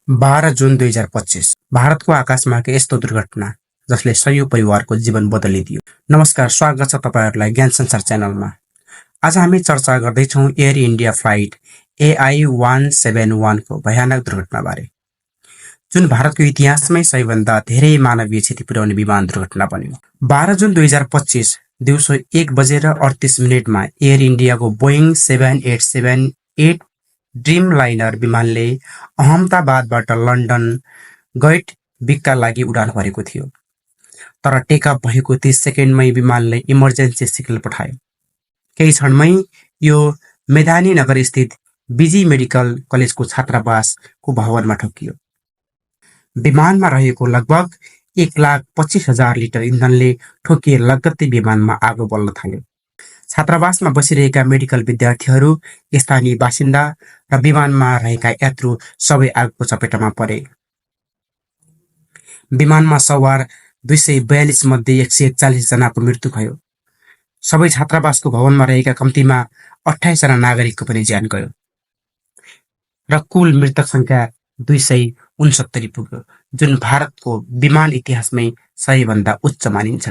12 जुन 2025 भारतको आकाशमा यस्तो दुर्घटना जसले सयौं परिवारको जीवन बदलिदियो। नमस्कार, स्वागत छ तपाईहरुलाई ज्ञान संसार च्यानलमा। आज हामी चर्चा गर्दैछौं एयर इन्डिया फ्लाइट AI-171 को भयानक दुर्घटना बारे, जुन भारतको इतिहासमै सबैभन्दा धेरै मानवीय क्षति पुर्याउने विमान दुर्घटना बन्यो। 12 जुन 2025 दिउँसो 1:38 मा एयर इन्डियाको बोइङ 7878 ड्रिमलाइनर विमानले अहमदाबादबाट लन्डन गएटविकका लागि उडान भरेको थियो। तर टेकअफ भएको 30 सेकेन्डमै विमानले इमर्जेन्सी सिग्नल पठायो। केही क्षणमै यो मेदानी नगर स्थित बीजी मेडिकल कलेजको छात्रावासको भवनमा ठोकियो। विमानमा रहेको लगभग 1,25,000 लिटर इन्धनले ठोकिए लगत्तै विमानमा आगो बल्न थाल्यो। छात्रावासमा बसिरहेका मेडिकल विद्यार्थीहरू, स्थानीय बासिन्दा र विमानमा रहेका यात्रु सबै आगोको चपेटामा परे। विमानमा सवार 242 मध्ये 141 जनाको मृत्यु भयो। सबै छात्रावासको भवनमा रहेका कम्तीमा 28 जना नागरिकको पनि ज्यान गयो र कुल मृतक संख्या 269 पुग्यो, जुन भारतको विमान इतिहासमै सबैभन्दा उच्च मानिन्छ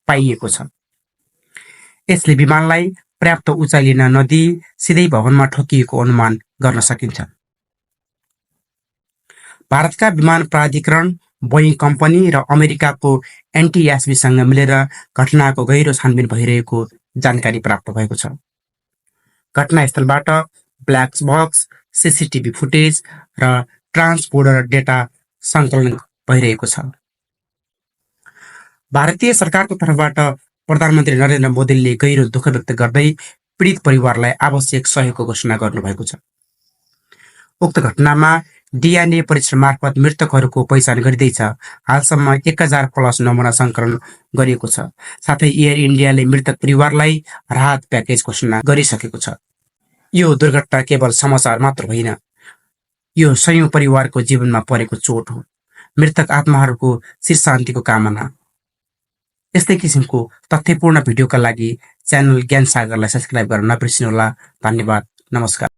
पाइएको छ। यसले विमानलाई पर्याप्त उचाइ लिन नदिई सिधै भवनमा ठोकिएको अनुमान गर्न सकिन्छ। भारतका विमान प्राधिकरण, बोइङ कम्पनी र अमेरिकाको एनटीएसबीसँग मिलेर घटनाको गहिरो छानबिन भइरहेको जानकारी प्राप्त भएको छ। घटनास्थलबाट ब्ल्याक बक्स, सीसीटीभी फुटेज र ट्रान्सपोर्टर डेटा सङ्कलन भइरहेको छ। भारतीय सरकारको तर्फबाट प्रधानमन्त्री नरेन्द्र मोदीले गहिरो दुःख व्यक्त गर्दै पीडित परिवारलाई आवश्यक सहयोगको घोषणा गर्नुभएको छ। उक्त घटनामा डीएनए परीक्षण मार्फत मृतकहरूको पहिचान गरिँदैछ। हालसम्म 1000 प्लस नमुना सङ्कलन गरिएको छ। साथै एयर इन्डियाले मृतक परिवारलाई राहत प्याकेज घोषणा गरिसकेको छ। यो दुर्घटना केवल समाचार मात्र होइन, यो सयौं परिवारको जीवनमा परेको चोट हो। मृतक आत्माहरूको चिर शान्तिको कामना। यस्तै किसिमको तथ्यपूर्ण भिडियोका लागि च्यानल ज्ञान सागरलाई सब्स्क्राइब गर्न नबिर्सिनुहोला। धन्यवाद। नमस्कार।